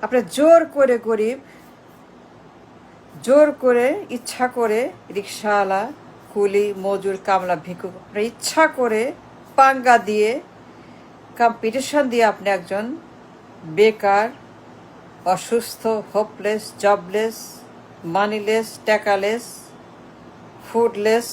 আপনার জোর করে গরিব, জোর করে ইচ্ছা করে রিক্সাওয়ালা, কুলি, মজুর, কামলা, ভিক্ষুক, আপনার ইচ্ছা করে পাঙ্গা দিয়ে, কম্পিটিশন দিয়ে আপনি একজন বেকার, অসুস্থ, হোপলেস, জবলেস, মানিলেস, টাকালেস, ফুডলেস,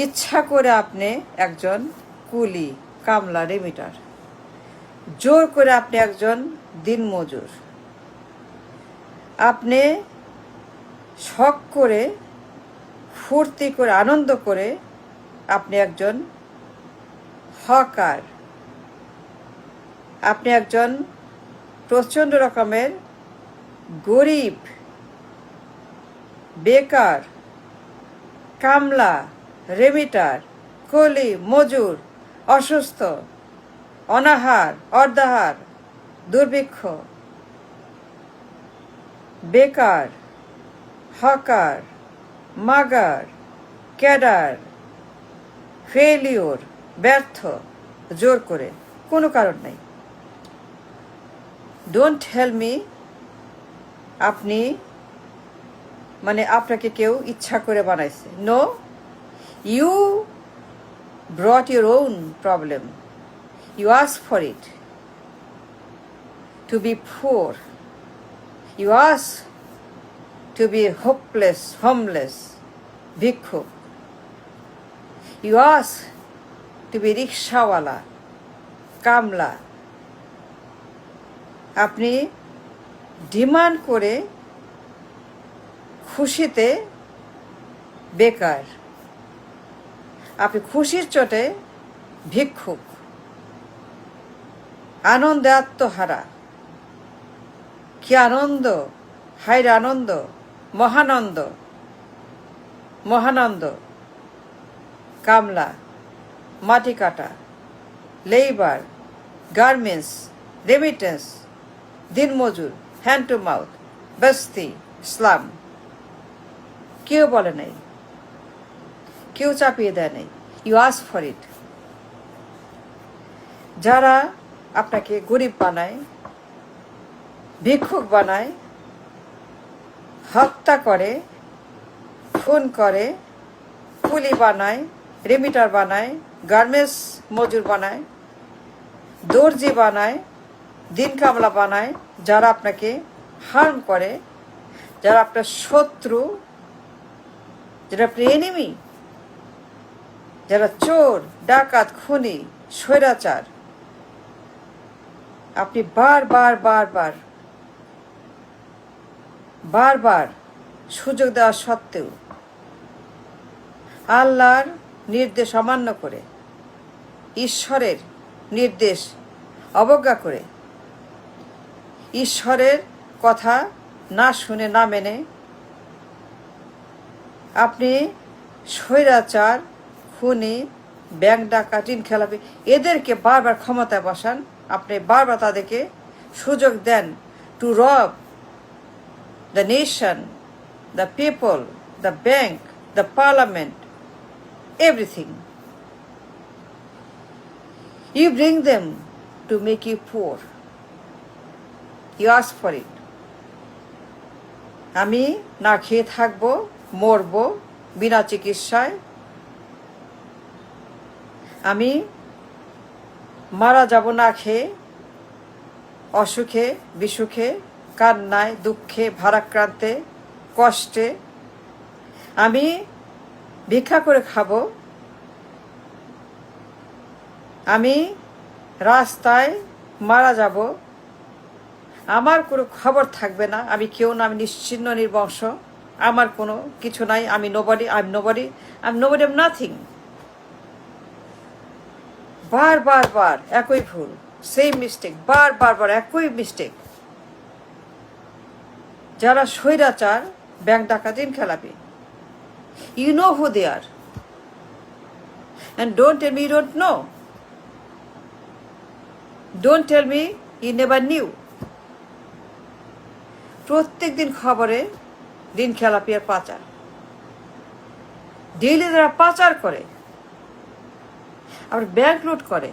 ইচ্ছা করে আপনি একজন কুলি, কামলা, রেমিটার, জোর করে আপনি একজন দিনমজুর, আপনি শখ করে, ফুর্তি করে, আনন্দ করে আপনি একজন হকার, আপনি একজন প্রচণ্ড রকমের গরিব, বেকার, কামলা, রেমিটার, কুলি, মজুর, অসুস্থ, অনাহার, অর্ধাহার, দুর্ভিক্ষ, বেকার, হকার, মাগার, ক্যাডার, ফেলিওর, ব্যর্থ, জোর করে, কোনো কারণ নেই। ডোন্ট টেল মি আপনি আপনাকে কেউ ইচ্ছা করে বানাইছে। No, you brought your own problem, you ask for it to be poor, you ask to be hopeless, homeless, ভিক্ষুক, ইউ আস্ক টু বি রিক্সাওয়ালা, কামলা। আপনি ডিমান্ড করে খুশিতে বেকার, আপনি খুশির চোটে ভিক্ষুক, আনন্দে আত্মহারা। কি আনন্দ, হায়রে আনন্দ, মহানন্দ, মহানন্দ। কামলা, মাটি কাটা, লেবার, গার্মেন্টস, রেমিটেন্স, দিনমজুর, হ্যান্ড টু মাউথ, বস্তি, স্লাম, কেউ বলে নাই, কেউ চাপিয়ে দেয় নাই। You ask for it. যারা আপনাকে গরিব বানায়, ভিক্ষুক বানায়, হত্যা করে, খুন করে, কুলি বানায়, রেমিটার বানায়, গার্মেন্টস মজুর বানায়, দর্জি বানায়, দিন কামলা বানায়, যারা আপনাকে হার্ম করে, যারা আপনার শত্রু, যারা আপনার এনিমি, যারা চোর, ডাকাত, খুনি, স্বৈরাচার, আপনি বারবার বারবার বারবার সুযোগ দেওয়া সত্ত্বেও আল্লাহর নির্দেশ অমান্য করে, ঈশ্বরের নির্দেশ অবজ্ঞা করে, ঈশ্বরের কথা না শুনে না মেনে আপনি স্বৈরাচার, খুনি, ব্যাংক ডাকাত, ঋণ খেলাপি এদেরকে বারবার ক্ষমতায় বসান। আপনি বারবার তাদেরকে সুযোগ দেন টু রব the nation, the people, the bank, the parliament, everything. You bring them to make you poor. You ask for it. আমি না খেয়ে থাকবো, মরবো বিনা চিকিৎসায়, আমি মারা যাব না খেয়ে, অসুখে, বিসুখে, কান্নায়, দুঃখে, ভারাক্রান্তে, কষ্টে। আমি ভিক্ষা করে খাবো, আমি রাস্তায় মারা যাব, আমার কোনো খবর থাকবে না, আমি কেউ না, আমি নিশ্চিহ্ন নির্বংশ, আমার কোনো কিছু নাই, আমি nobody, I am nobody, I am nobody, I am nothing. বার বার একই ভুল, সেম মিস্টেক, বার একই মিস্টেক। যারা স্বৈরাচার, ব্যাংক ডাকাত, ঋণ খেলাপি, you know who they are, and don't tell me you don't know. Don't tell me you never knew. প্রত্যেক দিন খবরে ঋণ খেলাপি আর পাচার, ডেইলি যারা পাচার করে, আবার ব্যাংক লুট করে,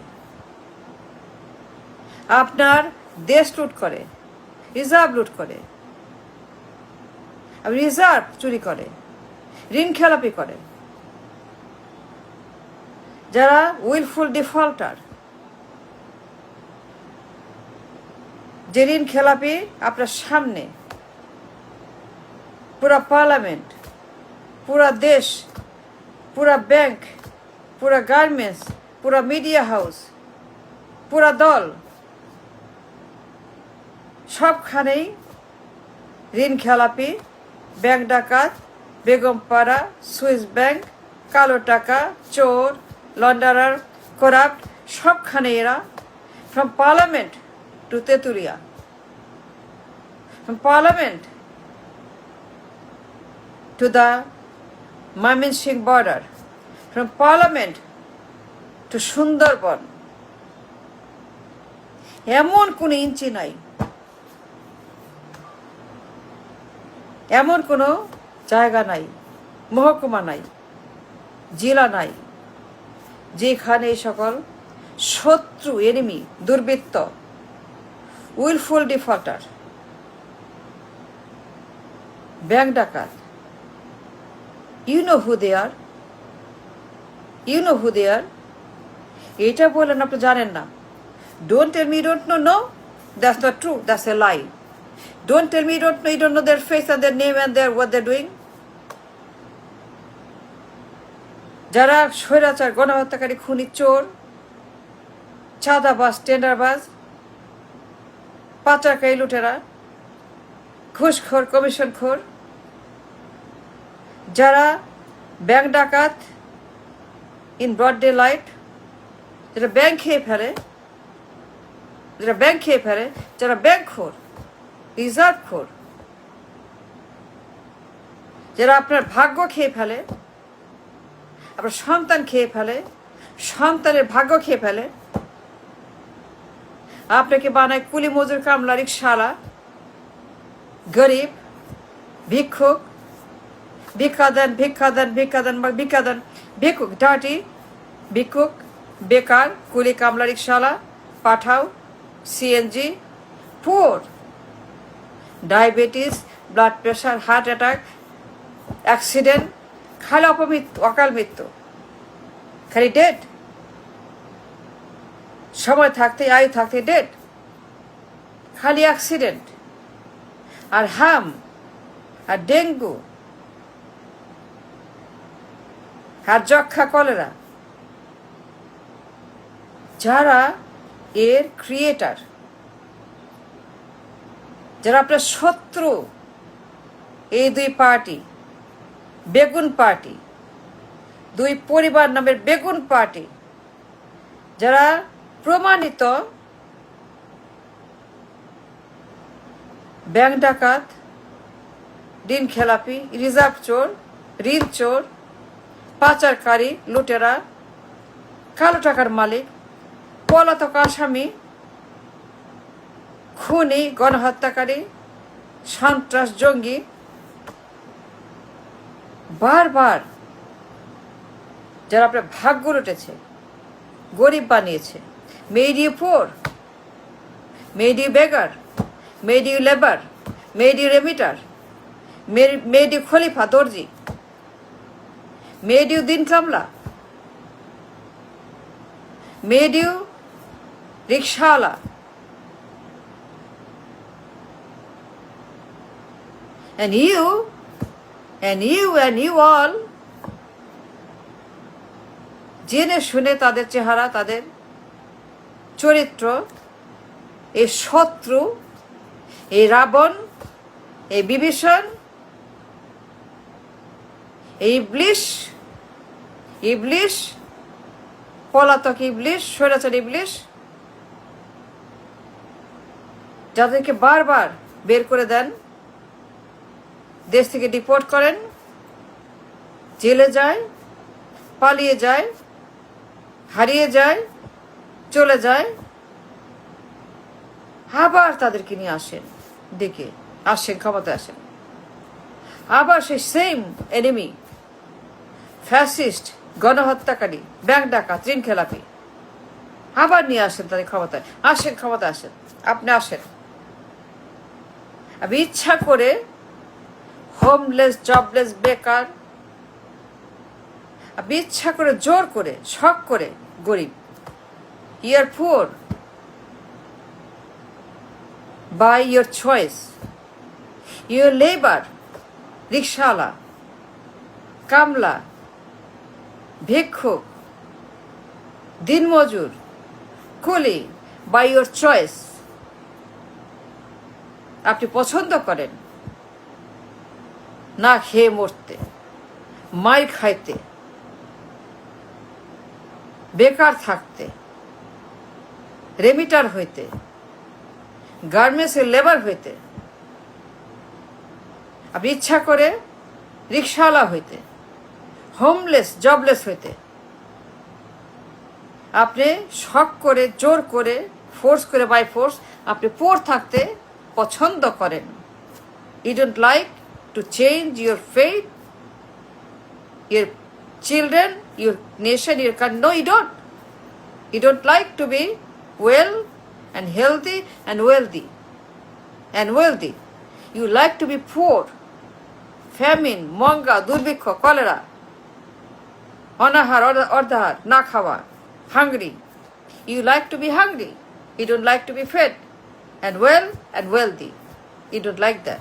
আপনার দেশ লুট করে, রিজার্ভ লুট করে, রিজার্ভ চুরি করে, ঋণ খেলাপি করে। যারা উইলফুল ডিফল্টার, যে ঋণ খেলাপি আপনার সামনে পুরা পার্লামেন্ট, পুরা দেশ, পুরা ব্যাংক, পুরা গার্মেন্টস, পুরা মিডিয়া হাউস, পুরা দল, সবখানেই ঋণ খেলাপি, ব্যাংক ডাকাত, বেগমপাড়া, সুইস ব্যাংক, কালো টাকা, চোর, লন্ডারার, করাপ্ট, সবখানে এরা। From parliament to Tentulia, from parliament to the Mymensingh border, from Parliament to Sundarban, এমন কোনো ইঞ্চি নাই, এমন কোনো জায়গা নাই, মহকুমা নাই, জেলা নাই, যেখানে এই সকল শত্রু, এনিমি, দুর্বৃত্ত, উইলফুল ডিফল্টার, ব্যাংক ডাকাত, you know who they are, you know who they are, এটা বলেন আপনি জানেন না। Don't tell me you don't know. No, that's not true, that's a lie. Don't tell me you don't know their face and their name and their what they're doing. যারা স্বৈরাচার, গণহত্যাকারী, খুনি, চোর, চাঁদাবাজ, টেন্ডারবাজ, পাচারকারী, লুটেরা, ঘুষখোর, কমিশনখোর, যারা ব্যাংক ডাকাত ইন ব্রড ডে লাইট, যারা ব্যাংক খেয়ে ফেলে, যারা ব্যাংক খোর, রিজার্ভ খোর, যারা আপনার ভাগ্য খেয়ে ফেলে, আপনার সন্তান খেয়ে ফেলে, সন্তানের ভাগ্য খেয়ে ফেলে, আপনাকে বানায় কুলি, মজুর, কামলা, রিকশাওয়ালা, গরিব, ভিক্ষুক, ভিক্ষাদান, ভিক্ষুক, ডাটি, ভিক্ষুক, বেকার, কুলি, কামলা, রিকশাওয়ালা, পাঠাও, সিএনজি, পুর, diabetes, blood pressure, heart attack, accident, খালি অপমৃত্যু, অকাল মৃত্যু, খালি ডেড, সময় থাকতে, আয়ু থাকতে ডেড, খালি অ্যাক্সিডেন্ট, আর হাম, আর ডেঙ্গু, আর যক্ষা, কলেরা। যারা এর ক্রিয়েটার, যারা আপনার শত্রু, এই দুই পার্টি, বেগুন পার্টি, দুই পরিবার নামের বেগুন পার্টি, যারা প্রমাণিত ব্যাংক ডাকাত, ঋণ খেলাপি, রিজার্ভ চোর, ঋণ চোর, পাচারকারী, লুটেরা, কালো টাকার মালিক, পলাতক আসামি, খুনি, গণহত্যাকারী, সন্ত্রাস, জঙ্গি, বারবার যারা আপনার ভাগ্য লুটেছে, গরিব বানিয়েছে, made you poor, made you beggar, made you labour, made you remitter, made you খলিফা, দর্জি, made you din kamla, made you rickshaw, and you all জেনে শুনে তাদের চেহারা, তাদের চরিত্র, এই শত্রু, এই রাবণ, এই বিভীষণ, এই ইবলিশ, পলাতক ইবলিশ, স্বৈরাচার ইবলিশ, যাদেরকে বারবার বের করে দেন, দেশ থেকে ডিপোর্ট করেন, জেলে যায়, পালিয়ে যায়, হারিয়ে যায়, চলে যায়, আবার তাদেরকে নিয়ে আসেন, ডেকে আসেন, ক্ষমতায় আসেন, আবার সেই সেম এনিমি, ফ্যাসিস্ট, গণহত্যাকারী, ব্যাংক ডাকাত, ঋণ খেলাপি, আবার নিয়ে আসেন তাদের ক্ষমতায়। আসেন, ক্ষমতায় আসেন, আপনি আসেন। আমি ইচ্ছা করে হোমলেস, জবলেস, বেকার, আমি ইচ্ছা করে, জোর করে, শখ করে গরিব, you are poor by your choice. Your labour, রিক্সাওয়ালা, কামলা, ভিক্ষুক, দিনমজুর, কুলি, বাই ইয়োর চয়েস। আপনি পছন্দ করেন না খেয়ে মরতে, মাই খাইতে, বেকার থাকতে, রেমিটার হইতে, গার্মেন্টসের লেবার হইতে। আপনি ইচ্ছা করে রিক্সাওয়ালা হইতে, হোমলেস, জবলেস হইতে। আপনি শখ করে, জোর করে, ফোর্স করে, বাই ফোর্স আপনি পোর থাকতে পছন্দ করেন। You don't like to change your faith, your children, your nation, your country. No, you don't. You don't like to be well and healthy and wealthy. You like to be poor, famine, মঙ্গা, দুর্ভিক্ষ, cholera, অনাহার, অর্ধাহার, না খাওয়া, hungry. You like to be hungry. You don't like to be fed and well and wealthy. You don't like that.